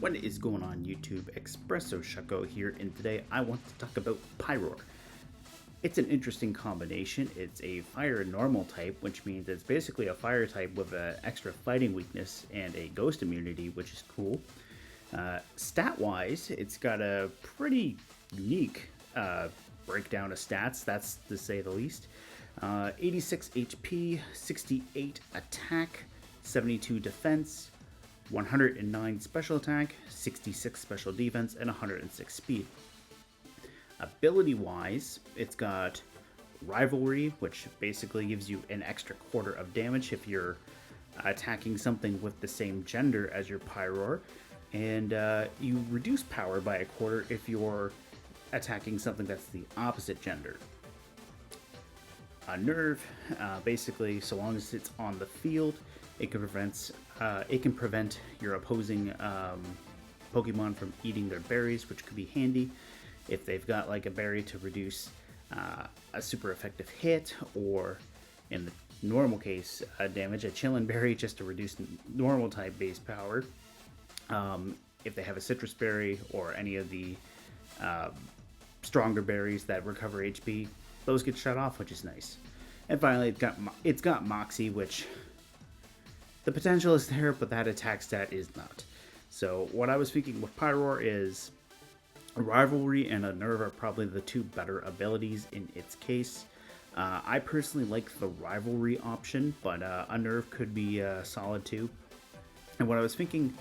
What is going on YouTube? Espresso Shucko here, and today I want to talk about Pyroar. It's an interesting combination. It's a fire normal type, which means it's basically a fire type with an extra fighting weakness and a ghost immunity, which is cool. Stat-wise, it's got a pretty unique breakdown of stats, that's to say the least. 86 HP, 68 attack, 72 defense, 109 special attack, 66 special defense, and 106 speed. Ability-wise, it's got Rivalry, which basically gives you an extra quarter of damage if you're attacking something with the same gender as your Pyroar, and you reduce power by a quarter if you're attacking something that's the opposite gender. A Nerve, basically, so long as it's on the field, it can prevent your opposing Pokemon from eating their berries, which could be handy if they've got like a berry to reduce a super effective hit, or in the normal case, damage a Chillin Berry just to reduce normal type base power. If they have a Citrus Berry or any of the stronger berries that recover HP, those get shut off, which is nice. And finally, it's got Moxie, which the potential is there, but that attack stat is not. So what I was thinking with Pyroar is Rivalry and a Nerve are probably the two better abilities in its case. I personally like the Rivalry option, but a Nerve could be solid too. And what I was thinking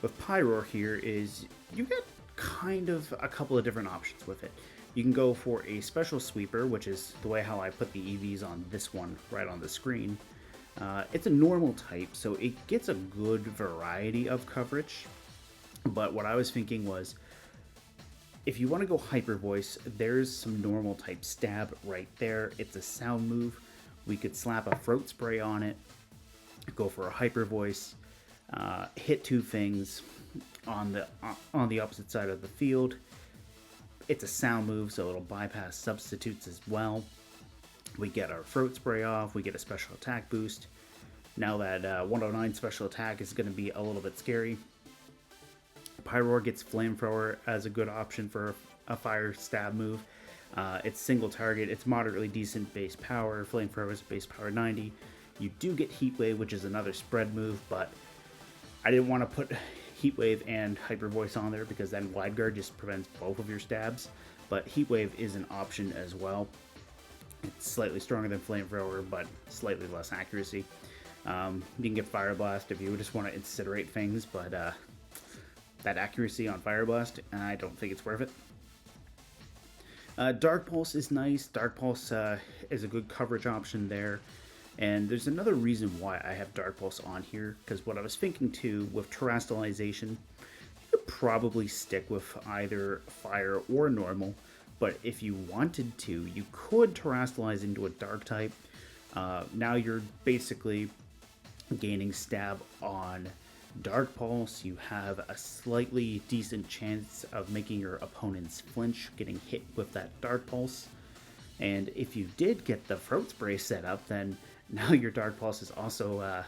with Pyroar here is you get kind of a couple of different options with it. You can go for a special sweeper, which is the way how I put the EVs on this one right on the screen. It's a normal type, so it gets a good variety of coverage. But what I was thinking was, if you want to go Hyper Voice, there's some normal type stab right there. It's a sound move. We could slap a throat spray on it, go for a Hyper Voice, hit two things on the opposite side of the field. It's a sound move, so it'll bypass substitutes as well. We get our throat spray off, we get a special attack boost. Now that 109 special attack is going to be a little bit scary. Pyroar gets Flamethrower as a good option for a fire stab move. It's single target, it's moderately decent base power. Flamethrower is base power 90. You do get Heat Wave, which is another spread move, but I didn't want to put Heat Wave and Hyper Voice on there because then Wide Guard just prevents both of your stabs. But Heat Wave is an option as well. It's slightly stronger than Flamethrower, but slightly less accuracy. You can get Fire Blast if you just want to incinerate things, but that accuracy on Fire Blast, I don't think it's worth it. Dark Pulse is nice. Dark Pulse is a good coverage option there. And there's another reason why I have Dark Pulse on here, because what I was thinking too, with Terastallization, you could probably stick with either Fire or Normal, but if you wanted to, you could Terastallize into a Dark type. Now you're basically gaining stab on Dark Pulse. You have a slightly decent chance of making your opponents flinch getting hit with that Dark Pulse. And if you did get the Throat Spray set up, then now your Dark Pulse is also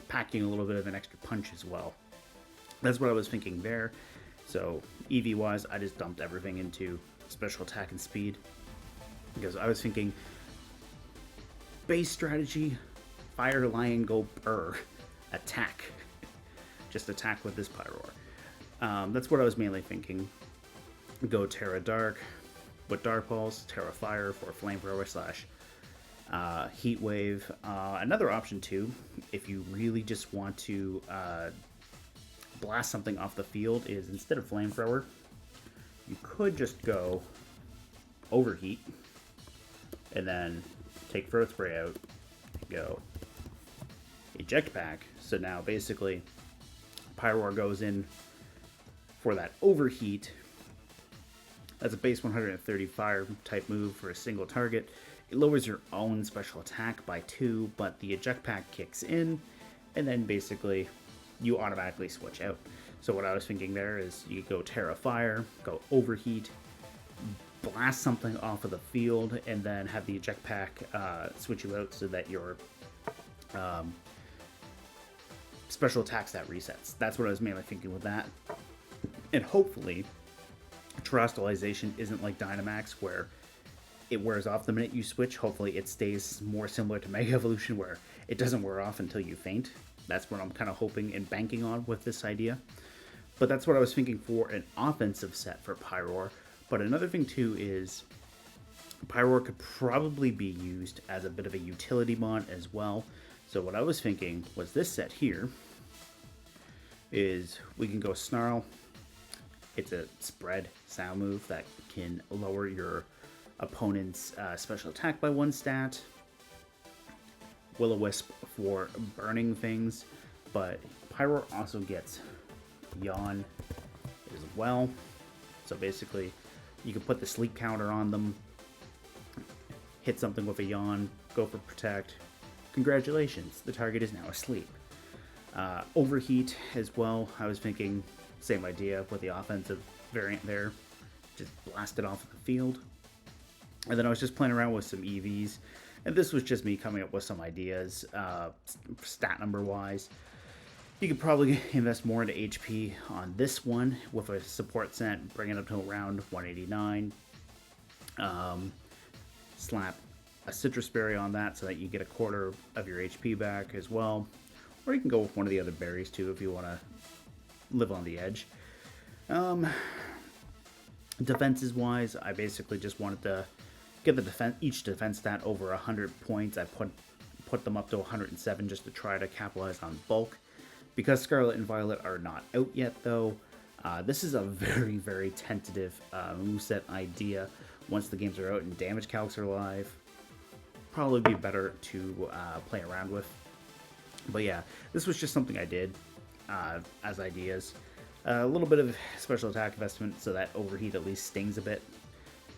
packing a little bit of an extra punch as well. That's what I was thinking there. So EV wise, I just dumped everything into special attack and speed, because I was thinking base strategy, Fire Lion, go Burr, attack. Just attack with this Pyroar. That's what I was mainly thinking. Go Terra Dark with Dark Pulse, Terra Fire for Flamethrower slash Heat Wave. Another option too, if you really just want to blast something off the field, is instead of Flamethrower, you could just go Overheat and then take Throat Spray out, go Eject Pack. So now basically Pyroar goes in for that Overheat. That's a base 130 fire type move for a single target. It lowers your own special attack by 2, but the Eject Pack kicks in, and then basically you automatically switch out. So what I was thinking there is you go Terra Fire, go Overheat, blast something off of the field, and then have the Eject Pack switch you out so that your special attack stat resets. That's what I was mainly thinking with that. And hopefully, Terrestrialization isn't like Dynamax, where it wears off the minute you switch. Hopefully it stays more similar to Mega Evolution, where it doesn't wear off until you faint. That's what I'm kind of hoping and banking on with this idea. But that's what I was thinking for an offensive set for Pyroar. But another thing too is Pyroar could probably be used as a bit of a utility mon as well. So what I was thinking was this set here is we can go Snarl. It's a spread sound move that can lower your opponent's special attack by 1 stat. Will-O-Wisp for burning things, but Pyroar also gets Yawn as well. So basically, you can put the sleep counter on them, hit something with a Yawn, go for Protect. Congratulations, the target is now asleep. Overheat as well. I was thinking same idea with the offensive variant there. Just blast it off the field. And then I was just playing around with some EVs. And this was just me coming up with some ideas, stat number wise. You could probably invest more into HP on this one with a support set, bring it up to around 189. Slap a citrus berry on that so that you get a quarter of your HP back as well. Or you can go with one of the other berries too if you want to live on the edge. Defenses wise, I basically just wanted to get each defense stat over 100 points. I put them up to 107 just to try to capitalize on bulk. Because Scarlet and Violet are not out yet though, this is a very, very tentative moveset idea. Once the games are out and damage calcs are live, probably be better to play around with. But yeah, this was just something I did as ideas. A little bit of special attack investment so that overheat at least stings a bit.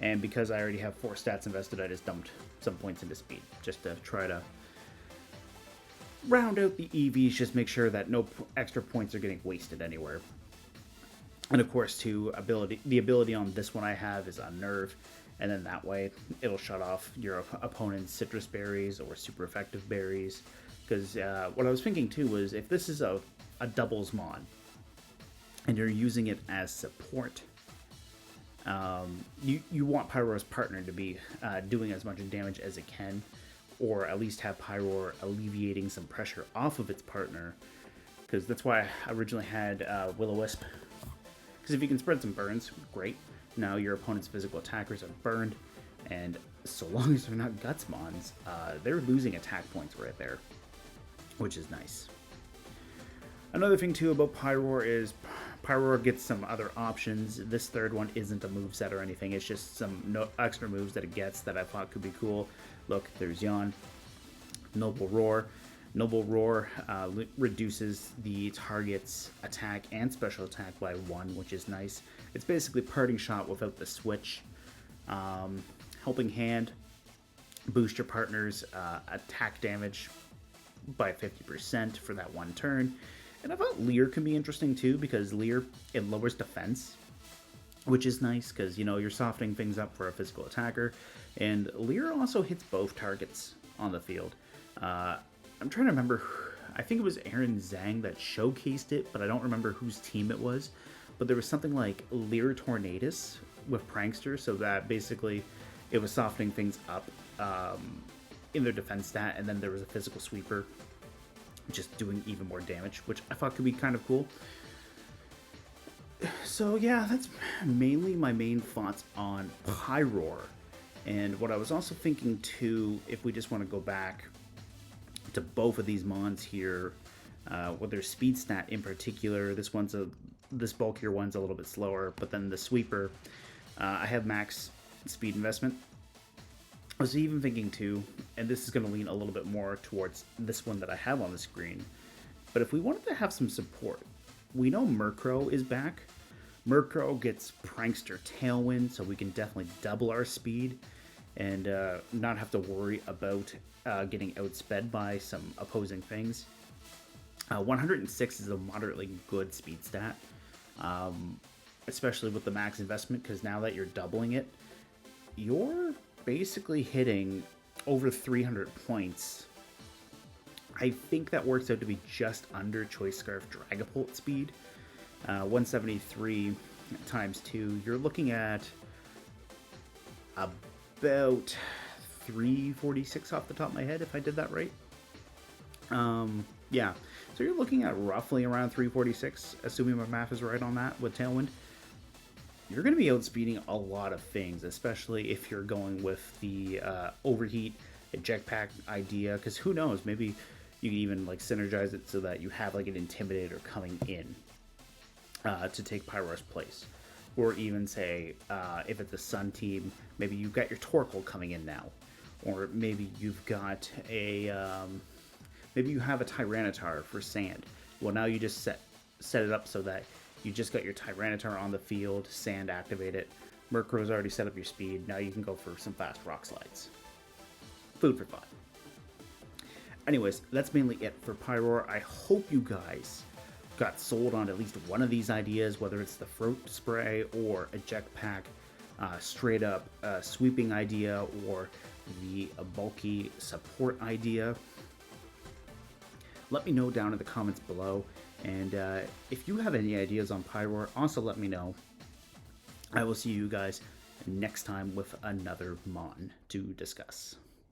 And because I already have 4 stats invested, I just dumped some points into speed just to try to round out the EVs, just make sure that no extra points are getting wasted anywhere. And of course, too, the ability on this one I have is Unnerve, and then that way it'll shut off your opponent's citrus berries or super effective berries. Because what I was thinking too was if this is a doubles mon and you're using it as support, you want Pyroar's partner to be doing as much damage as it can, or at least have Pyroar alleviating some pressure off of its partner. Because that's why I originally had Will-O-Wisp. Because if you can spread some burns, great. Now your opponent's physical attackers are burned, and so long as they're not Gutsmons, they're losing attack points right there, which is nice. Another thing too about Pyroar is Pyroar gets some other options. This third one isn't a moveset or anything, it's just some extra moves that it gets that I thought could be cool. Look, there's Yawn, Noble Roar. Noble Roar reduces the target's attack and special attack by 1, which is nice. It's basically Parting Shot without the switch. Helping Hand, boost your partner's attack damage by 50% for that 1 turn. And I thought Leer can be interesting too, because Leer, it lowers defense, which is nice because, you know, you're softening things up for a physical attacker. And Leer also hits both targets on the field. I'm trying to remember, I think it was Aaron Zhang that showcased it, but I don't remember whose team it was. But there was something like Leer Tornadus with Prankster, so that basically it was softening things up in their defense stat, and then there was a physical sweeper just doing even more damage, which I thought could be kind of cool. So yeah, that's mainly my main thoughts on Pyroar. And what I was also thinking too, if we just want to go back to both of these mons here, with their speed stat in particular, this bulkier one's a little bit slower, but then the sweeper, I have max speed investment. I was even thinking too, and this is going to lean a little bit more towards this one that I have on the screen, but if we wanted to have some support, we know Murkrow is back. Murkrow gets Prankster Tailwind, so we can definitely double our speed and not have to worry about getting outsped by some opposing things. 106 is a moderately good speed stat, especially with the max investment, because now that you're doubling it, you're basically hitting over 300 points I think that works out to be just under Choice Scarf Dragapult speed. 173 times 2, you're looking at about 346 off the top of my head, if I did that right. Yeah, so you're looking at roughly around 346, assuming my math is right on that with Tailwind. You're going to be outspeeding a lot of things, especially if you're going with the overheat eject pack idea, because who knows, maybe you can even like synergize it so that you have like an Intimidator coming in to take Pyroar's place. Or even say, if it's a Sun team, maybe you've got your Torkoal coming in now. Or maybe you've got a, maybe you have a Tyranitar for Sand. Well, now you just set it up so that you just got your Tyranitar on the field, Sand activate it. Murkrow's already set up your speed, now you can go for some fast Rock Slides. Food for thought. Anyways, that's mainly it for Pyroar. I hope you guys got sold on at least one of these ideas, whether it's the Throat Spray or Eject Pack, straight up sweeping idea, or the bulky support idea. Let me know down in the comments below, and if you have any ideas on Pyroar, also let me know. I will see you guys next time with another Mon to discuss.